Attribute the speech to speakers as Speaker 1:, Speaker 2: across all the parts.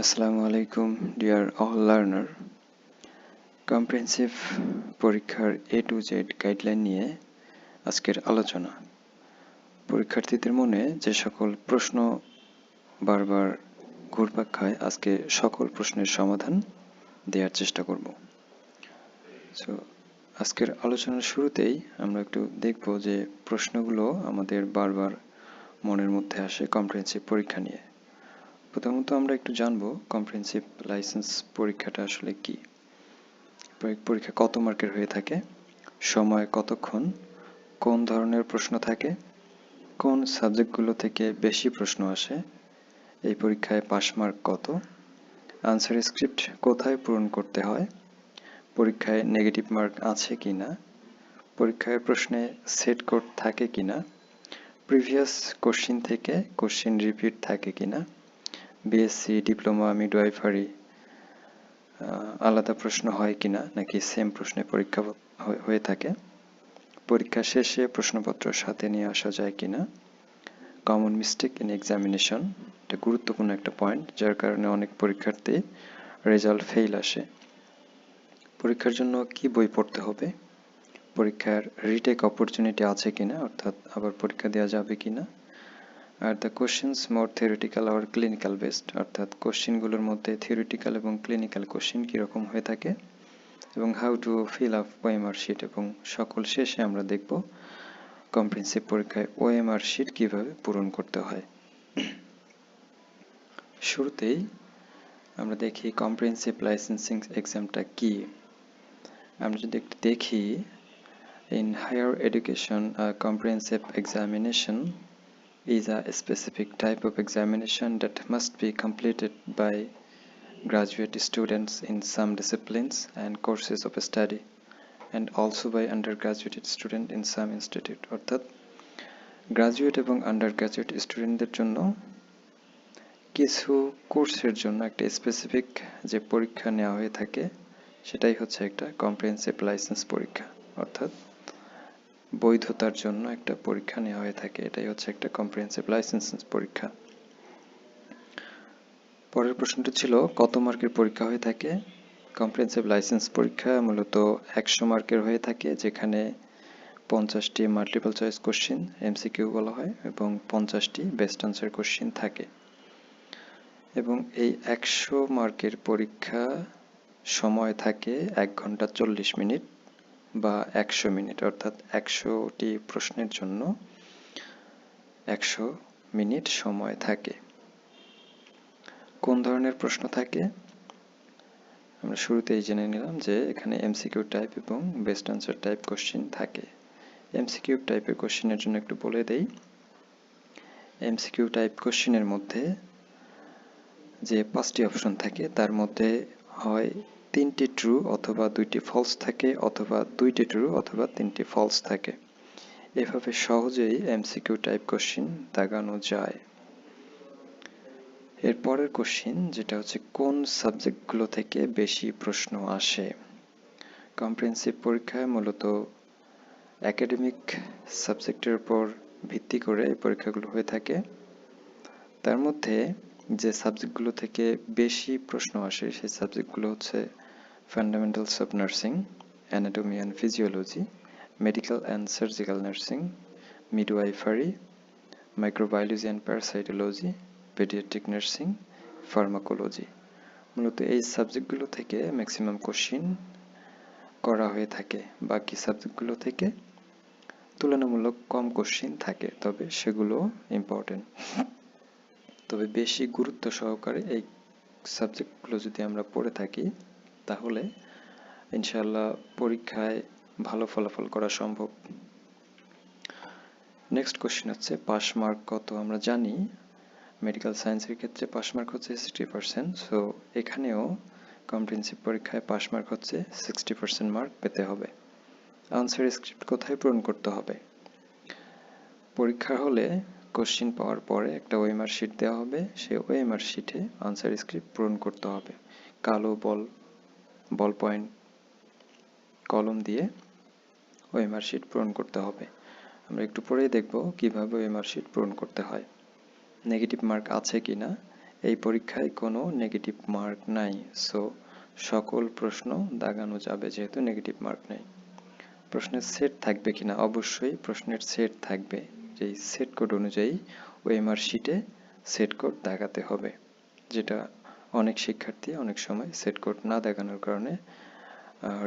Speaker 1: আসসালামু আলাইকুম deer all learner. Comprehensive পরীক্ষার A to Z গাইডলাইন নিয়ে আজকের আলোচনা। পরীক্ষার্থীদের মনে যে সকল প্রশ্ন বারবার ঘুরপাক খায়, আজকে সকল প্রশ্নের সমাধান দেওয়ার চেষ্টা করব। সো আজকের আলোচনার শুরুতেই আমরা একটু দেখব যে প্রশ্নগুলো আমাদের বারবার মনের মধ্যে আসে কম্প্রিহেনসিভ পরীক্ষা নিয়ে। প্রথমত আমরা একটু জানবো কম্প্রিহেনসিভ লাইসেন্স পরীক্ষাটা আসলে কি, পরীক্ষা কত মার্কের হয়ে থাকে, সময় কতক্ষণ, কোন ধরনের প্রশ্ন থাকে, কোন সাবজেক্টগুলো থেকে বেশি প্রশ্ন আসে, এই পরীক্ষায় পাস মার্ক কত, আনসার স্ক্রিপ্ট কোথায় পূরণ করতে হয়, পরীক্ষায় নেগেটিভ মার্ক আছে কিনা, পরীক্ষার প্রশ্নে সেট কোড থাকে কিনা, প্রিভিয়াস কোশ্চিন থেকে কোশ্চিন রিপিট থাকে কিনা, বিএসসি, ডিপ্লোমা, মিডওয়াইফারি আলাদা প্রশ্ন হয় কিনা নাকি সেম প্রশ্নে পরীক্ষা হয়ে থাকে, পরীক্ষা শেষে প্রশ্নপত্র সাথে নিয়ে আসা যায় কিনা, কমন মিস্টেক ইন এক্সামিনেশন, এটা গুরুত্বপূর্ণ একটা পয়েন্ট যার কারণে অনেক পরীক্ষার্থী রেজাল্ট ফেল আসে, পরীক্ষার জন্য কি বই পড়তে হবে, পরীক্ষার রিটেক অপরচুনিটি আছে কিনা, অর্থাৎ আবার পরীক্ষা দেওয়া যাবে কিনা, আর দ্য কোশ্চেন্স মোর থিওরিটিক্যাল আর ক্লিনিক্যাল বেসড, অর্থাৎ কোশ্চেনগুলোর মধ্যে থিওরিটিক্যাল এবং ক্লিনিক্যাল কোশ্চেন কীরকম হয়ে থাকে, এবং how to fill up OMR sheet, এবং সকল শেষে আমরা দেখব কম্প্রিহেনসিভ পরীক্ষায় ওএমআর শিট কিভাবে পূরণ করতে হয়। শুরুতেই আমরা দেখি কম্প্রিহেনসিভ লাইসেন্সিং এক্সামটা কি। আমরা যদি একটু দেখি, in higher education comprehensive examination is a specific type of examination that must be completed by graduate students in some disciplines and courses of study and also by undergraduate student in some institute, অর্থাৎ graduate এবং undergraduate স্টুডেন্টদের জন্য কিছু কোর্সের জন্য একটা specific যে পরীক্ষা নেওয়া হয়ে থাকে সেটাই হচ্ছে একটা কম্প্রিহেনসিভ লাইসেন্স পরীক্ষা, অর্থাৎ বৈধতার জন্য একটা পরীক্ষা নেওয়া হয়ে থাকে, এটাই হচ্ছে একটা কম্প্রিহেনসিভ লাইসেন্স পরীক্ষা। পরের প্রশ্নটি ছিল কত মার্কের পরীক্ষা হয়ে থাকে। কম্প্রিহেনসিভ লাইসেন্স পরীক্ষা মূলত 100 মার্কের হয়ে থাকে, যেখানে 50টি মাল্টিপল চয়েস কোশ্চিন এমসিকিউ বলা হয় এবং 50টি বেস্ট আনসার কোশ্চিন থাকে, এবং এই 100 মার্কের পরীক্ষা সময় থাকে 1 ঘন্টা 40 মিনিট বা 100 মিনিট, অর্থাৎ 100টি প্রশ্নের জন্য 100 মিনিট সময় থাকে। কোন ধরনের প্রশ্ন থাকে আমরা শুরুতেই জেনে নিলাম যে এখানে এমসিকিউ টাইপ এবং বেস্ট আনসার টাইপ কোশ্চিন থাকে। এমসিকিউ টাইপের কোশ্চিনের জন্য একটু বলে দেই, এমসিকিউ টাইপ কোশ্চিনের মধ্যে যে 5টি অপশন থাকে তার মধ্যে হয় 3টি ট্রু অথবা 2টি ফলস থাকে, অথবা 2টি ট্রু অথবা 3টি ফলস থাকে। এভাবে সহজেই এমসিকিউ টাইপ কোশ্চিন দাগানো যায়। এর পরের কোশ্চিন যেটা হচ্ছে কোন সাবজেক্টগুলো থেকে বেশি প্রশ্ন আসে। কম্প্রিহেনসিভ পরীক্ষায় মূলত একাডেমিক সাবজেক্টের উপর ভিত্তি করে এই পরীক্ষাগুলো হয়ে থাকে। তার মধ্যে যে সাবজেক্টগুলো থেকে বেশি প্রশ্ন আসে সেই সাবজেক্টগুলো হচ্ছে fundamentals of nursing, anatomy and physiology, medical and surgical nursing, midwifery, microbiology and parasitology, paediatric nursing, pharmacology. মূলত এই সাবজেক্টগুলো থেকে ম্যাক্সিমাম কোশ্চিন করা হয়ে থাকে। বাকি সাবজেক্টগুলো থেকে তুলনামূলক কম কোশ্চিন থাকে, তবে সেগুলো ইম্পর্টেন্ট। তবে বেশি গুরুত্ব সহকারে এই সাবজেক্টগুলো যদি আমরা পড়ে থাকি তাহলে ইনশাআল্লাহ পরীক্ষায় ভালো ফলাফল করা সম্ভব। নেক্সট কোশ্চিন হচ্ছে পাস মার্ক কত। আমরা জানি মেডিকেল সায়েন্সের ক্ষেত্রে পাস মার্ক হচ্ছে 60%, সো এখানেও কম্প্রিহেনসিভ পরীক্ষায় পাস মার্ক হচ্ছে 60% মার্ক পেতে হবে। আনসার স্ক্রিপ্ট কোথায় পূরণ করতে হবে। পরীক্ষা হলে কোশ্চিন পাওয়ার পরে একটা ওএমআর শিট দেওয়া হবে, সেই ওএমআর শিটে আনসার স্ক্রিপ্ট পূরণ করতে হবে। কালো বল পয়েন্ট কলম দিয়ে ওএমআর শিট পূরণ করতে হবে। আমরা একটু পরেই দেখব কিভাবে ওএমআর শিট পূরণ করতে হয়। নেগেটিভ মার্ক আছে কিনা এই পরীক্ষায় কোনো নেগেটিভ মার্ক নাই, সো সকল প্রশ্ন দাগানো যাবে যেহেতু নেগেটিভ মার্ক নেই। প্রশ্নের সেট থাকবে কিনা? অবশ্যই প্রশ্নের সেট থাকবে, যেই সেট কোড অনুযায়ী ওএমআর শিটে সেট কোড দাগাতে হবে, যেটা অনেক শিক্ষার্থী অনেক সময় সেট কোড না দেখানোর কারণে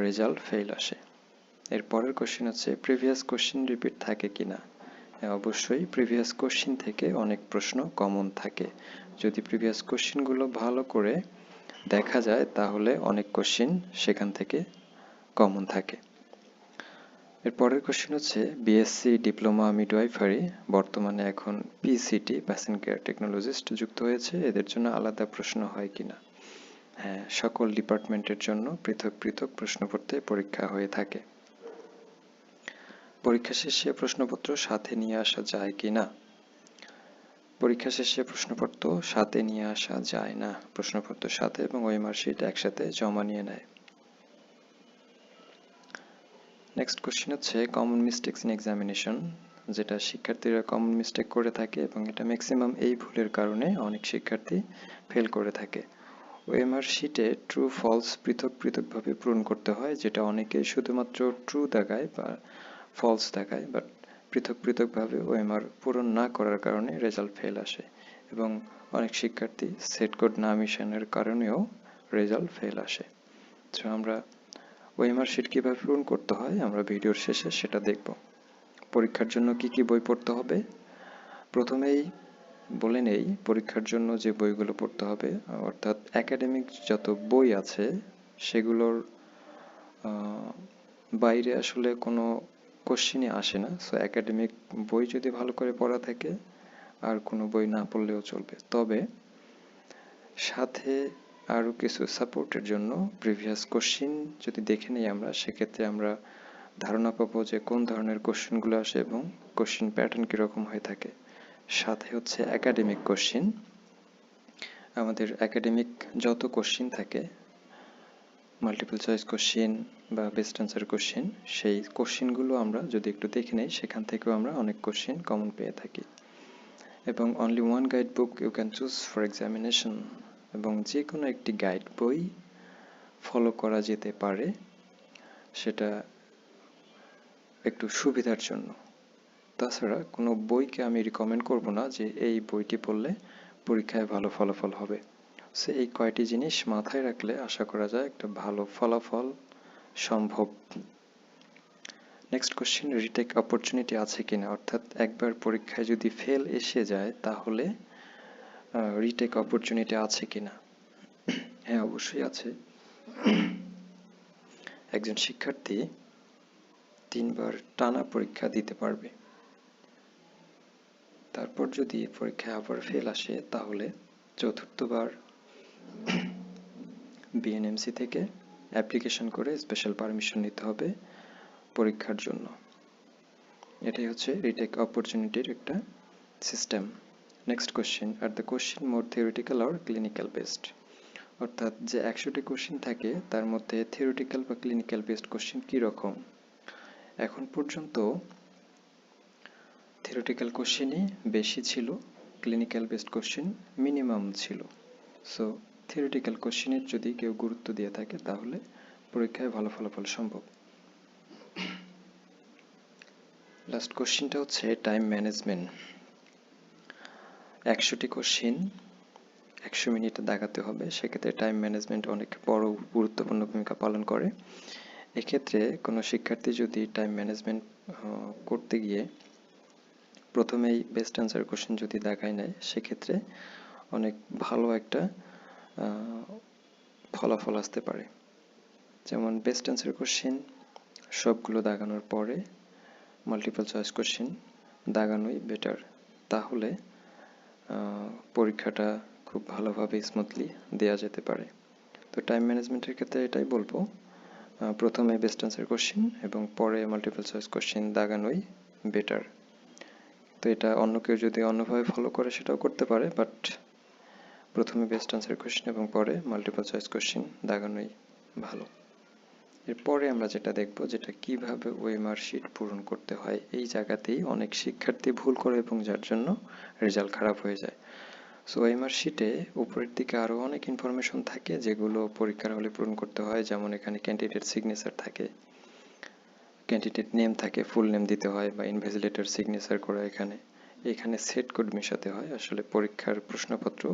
Speaker 1: রেজাল্ট ফেল আসে। এর পরের কোশ্চেন হচ্ছে প্রিভিয়াস কোশ্চেন রিপিট থাকে কিনা? হ্যাঁ, অবশ্যই প্রিভিয়াস কোশ্চেন থেকে অনেক প্রশ্ন কমন থাকে। যদি প্রিভিয়াস কোশ্চেনগুলো ভালো করে দেখা যায় তাহলে অনেক কোশ্চেন সেখান থেকে কমন থাকে। এর পরের কোশ্চেন হচ্ছে বিএসসি ডিপ্লোমা মিডওয়াইফারি বর্তমানে এখন পিসিটি প্যাসেন্ট কেয়ার টেকনোলজিস্ট যুক্ত হয়েছে, এদের জন্য আলাদা প্রশ্ন হয় কিনা? হ্যাঁ, সকল ডিপার্টমেন্টের জন্য পৃথক পৃথক প্রশ্নপত্রে পরীক্ষা হয়ে থাকে। পরীক্ষা শেষে প্রশ্নপত্র সাথে নিয়ে আসা যায় কিনা? পরীক্ষা শেষে প্রশ্নপত্র সাথে নিয়ে আসা যায় না, প্রশ্নপত্র সাথে এবং ওএমআর শিট একসাথে জমা নিয়ে নেয়। নেক্সট কোশ্চেন হচ্ছে কমন মিস্টেকস ইন এক্সামিনেশন, যেটা শিক্ষার্থীরা কমন মিস্টেক করে থাকে এবং এটা ম্যাক্সিমাম এই ভুলের কারণে অনেক শিক্ষার্থী ফেল করে থাকে। ওএমআর শিটে ট্রু ফলস পৃথক পৃথকভাবে পূরণ করতে হয়, যেটা অনেকেই শুধুমাত্র ট্রু দেখায় বা ফলস দেখায়, বাট পৃথক পৃথকভাবে ওএমআর পূরণ না করার কারণে রেজাল্ট ফেল আসে এবং অনেক শিক্ষার্থী সেট কোড না মিশানোর কারণেও রেজাল্ট ফেল আসে। তো আমরা ওএমআর শিট কীভাবে পূরণ করতে হয় আমরা ভিডিওর শেষে সেটা দেখব। পরীক্ষার জন্য কি কি বই পড়তে হবে? প্রথমেই বলে নেই পরীক্ষার জন্য যে বইগুলো পড়তে হবে, অর্থাৎ একাডেমিক যত বই আছে সেগুলোর বাইরে আসলে কোনো কোশ্চেনই আসে না। সো একাডেমিক বই যদি ভালো করে পড়া থাকে আর কোনো বই না পড়লেও চলবে, তবে সাথে আরও কিছু সাপোর্টের জন্য প্রিভিয়াস কোশ্চেন যদি দেখে নিই আমরা, সেক্ষেত্রে আমরা ধারণা পাবো যে কোন ধরনের কোশ্চেনগুলো আসে এবং কোশ্চেন প্যাটার্ন কীরকম হয়ে থাকে। সাথে হচ্ছে একাডেমিক কোশ্চেন, আমাদের একাডেমিক যত কোশ্চেন থাকে মাল্টিপল চয়েস কোশ্চেন বা বেস্ট আনসার কোশ্চেন, সেই কোশ্চেনগুলো আমরা যদি একটু দেখে নেই সেখান থেকেও আমরা অনেক কোশ্চেন কমন পেয়ে থাকি। এবং only one guide book you can choose for examination, এবং যে কোনো একটি গাইড বই ফলো করা যেতে পারে, সেটা একটু সুবিধার জন্য। তাছাড়া কোনো বইকে আমি রিকমেন্ড করব না যে এই বইটি পড়লে পরীক্ষায় ভালো ফলাফল হবে। সো এই কয়টি জিনিস মাথায় রাখলে আশা করা যায় একটা ভালো ফলাফল সম্ভব। নেক্সট কোশ্চেন, রিটেক অপরচুনিটি আছে কিনা? অর্থাৎ একবার পরীক্ষায় যদি ফেল এসে যায় তাহলে রিটেক অপরচুনিটি আছে কিনা? হ্যাঁ, অবশ্যই আছে। একজন শিক্ষার্থী 3 বার টানা পরীক্ষা দিতে পারবে। তারপর যদি পরীক্ষায় আবার ফেল আসে তাহলে চতুর্থবার বিএনএমসি থেকে অ্যাপ্লিকেশন করে স্পেশাল পারমিশন নিতে হবে পরীক্ষার জন্য। এটাই হচ্ছে রিটেক অপরচুনিটির একটা system. Next question, are the question more theoretical or clinical based? অর্থাৎ যে 100টি কোশ্চেন থাকে তার মধ্যে থিওরিটিক্যাল বা ক্লিনিক্যাল বেসড কোশ্চেন কীরকম? এখন পর্যন্ত থিওরিটিক্যাল কোশ্চেনই বেশি ছিল, ক্লিনিক্যাল বেসড কোশ্চেন মিনিমাম ছিল। সো থিওরিটিক্যাল কোশ্চেনের যদি কেউ গুরুত্ব দিয়ে থাকে তাহলে পরীক্ষায় ভালো ফলাফল সম্ভব। লাস্ট কোশ্চেনটা হচ্ছে টাইম ম্যানেজমেন্ট। 100টি কোশ্চেন 100 মিনিটে দাগাতে হবে, সেক্ষেত্রে টাইম ম্যানেজমেন্ট অনেক বড় গুরুত্বপূর্ণ ভূমিকা পালন করে। এক্ষেত্রে কোনো শিক্ষার্থী যদি টাইম ম্যানেজমেন্ট করতে গিয়ে প্রথমেই বেস্ট আনসার কোশ্চেন যদি দাগায় নেয় সেক্ষেত্রে অনেক ভালো একটা ফলাফল আসতে পারে। যেমন বেস্ট আনসার কোশ্চেন সবগুলো দাগানোর পরে মাল্টিপল চয়েস কোশ্চেন দাগানোই বেটার, তাহলে পরীক্ষাটা খুব ভালোভাবে স্মুথলি দেওয়া যেতে পারে। তো টাইম ম্যানেজমেন্টের ক্ষেত্রে এটাই বলবো, প্রথমে বেস্ট আনসার কোশ্চেন এবং পরে মাল্টিপল চয়েস কোশ্চেন দাগানোই বেটার। তো এটা অন্য কেউ যদি অন্যভাবে ফলো করে সেটাও করতে পারে, বাট প্রথমে বেস্ট আনসার কোশ্চেন এবং পরে মাল্টিপল চয়েস কোশ্চেন দাগানোই ভালো। এরপরে আমরা যেটা দেখব, যেটা কিভাবে ওএমআর শিট পূরণ করতে হয়, এই জায়গাতেই অনেক শিক্ষার্থী ভুল করে এবং যার জন্য রেজাল্ট খারাপ হয়ে যায়। সো ওএমআর শিটে উপরের দিকে আরও অনেক ইনফরমেশন থাকে যেগুলো পরীক্ষার হলে পূরণ করতে হয়, যেমন এখানে ক্যান্ডিডেট সিগনেচার থাকে, ক্যান্ডিডেট নেম থাকে, ফুল নেম দিতে হয় বা ইনভিজিলেটর সিগনেচার করে এখানে সেট কোড মেশাতে হয়। আসলে পরীক্ষার প্রশ্নপত্র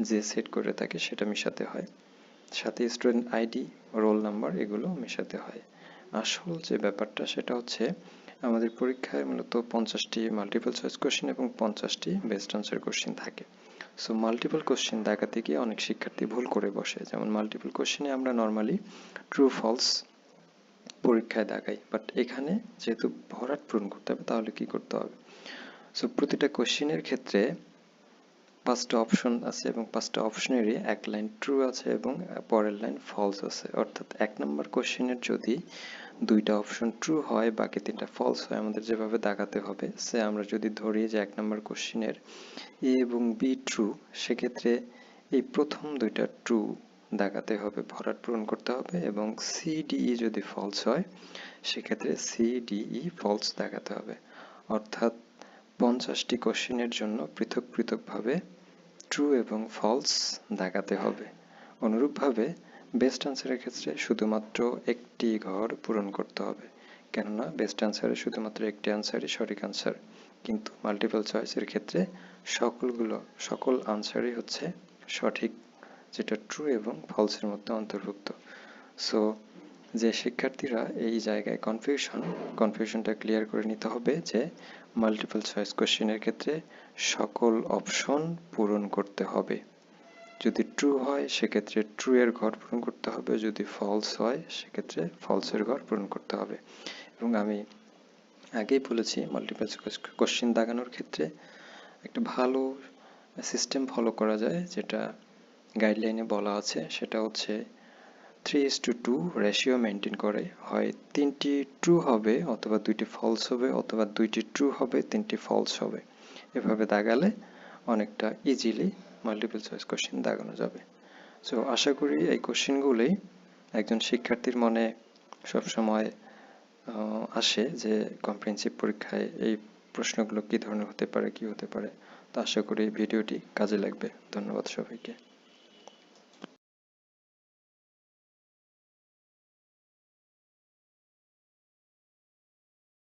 Speaker 1: যে সেট করে থাকে সেটা মেশাতে হয়, সাথে স্টুডেন্ট আইডি, রোল নাম্বার এগুলো মেশাতে হয়। আসল যে ব্যাপারটা সেটা হচ্ছে আমাদের পরীক্ষায় মূলত 50টি মাল্টিপল চয়েস কোশ্চেন এবং 50টি বেস্ট আনসার কোশ্চেন থাকে। সো মাল্টিপল কোশ্চেন দেখাতে গিয়ে অনেক শিক্ষার্থী ভুল করে বসে, যেমন মাল্টিপল কোশ্চেনে আমরা নর্মালি ট্রু ফলস পরীক্ষায় দেখাই, বাট এখানে যেহেতু ভরাট পূরণ করতে হবে তাহলে কি করতে হবে? সো প্রতিটা কোশ্চেনের ক্ষেত্রে 5টা অপশন আছে এবং 5টা অপশনেরই এক লাইন ট্রু আছে এবং পরের লাইন ফলস আছে। অর্থাৎ 1 নম্বর কোশ্চেনের যদি 2টা অপশন ট্রু হয় বাকি 3টা ফলস হয়, আমাদের যেভাবে দেখাতে হবে, সে আমরা যদি ধরি যে 1 নম্বর কোশ্চেনের এ এবং বি ট্রু, সেক্ষেত্রে এই প্রথম 2টা ট্রু দেখাতে হবে, ভরাট পূরণ করতে হবে, এবং সি ডি ই যদি ফলস হয় সেক্ষেত্রে সি ডি ই ফলস দেখাতে হবে। অর্থাৎ 50টি কোশ্চেনের জন্য পৃথক পৃথকভাবে ট্রু এবং ফলস দেখাতে হবে। অনুরূপভাবে বেস্ট আনসারের ক্ষেত্রে শুধুমাত্র একটি ঘর পূরণ করতে হবে, কেননা বেস্ট আনসারে শুধুমাত্র একটি আনসারই সঠিক আনসার, কিন্তু মাল্টিপল চয়েসের ক্ষেত্রে সকল আনসারই হচ্ছে সঠিক, যেটা ট্রু এবং ফলসের মধ্যে অন্তর্ভুক্ত। সো যে শিক্ষার্থীরা এই জায়গায় কনফিউশনটা ক্লিয়ার করে নিতে হবে যে মাল্টিপল চয়েস কোশ্চেনের ক্ষেত্রে সকল অপশন পূরণ করতে হবে। যদি ট্রু হয় সেক্ষেত্রে ট্রু এর ঘর পূরণ করতে হবে, যদি ফলস হয় সেক্ষেত্রে ফলসের ঘর পূরণ করতে হবে। এবং আমি আগেই বলেছি মাল্টিপল কোশ্চেন দাগানোর ক্ষেত্রে একটা ভালো সিস্টেম ফলো করা যায়, যেটা গাইডলাইনে বলা আছে, সেটা হচ্ছে 3:2 রেশিও মেনটেন করে। হয় 3টি ট্রু হবে অথবা 2টি ফলস হবে, অথবা 2টি ট্রু হবে 3টি ফলস হবে। এভাবে দাগালে অনেকটা ইজিলি মাল্টিপল চয়েস কোশ্চেন দাগানো যাবে। সো আশা করি এই কোশ্চেনগুলোই একজন শিক্ষার্থীর মনে সবসময় আসে যে কম্প্রিহেনসিভ পরীক্ষায় এই প্রশ্নগুলো কী ধরনের হতে পারে, কি হতে পারে। তো আশা করি ভিডিওটি কাজে লাগবে। ধন্যবাদ সবাইকে।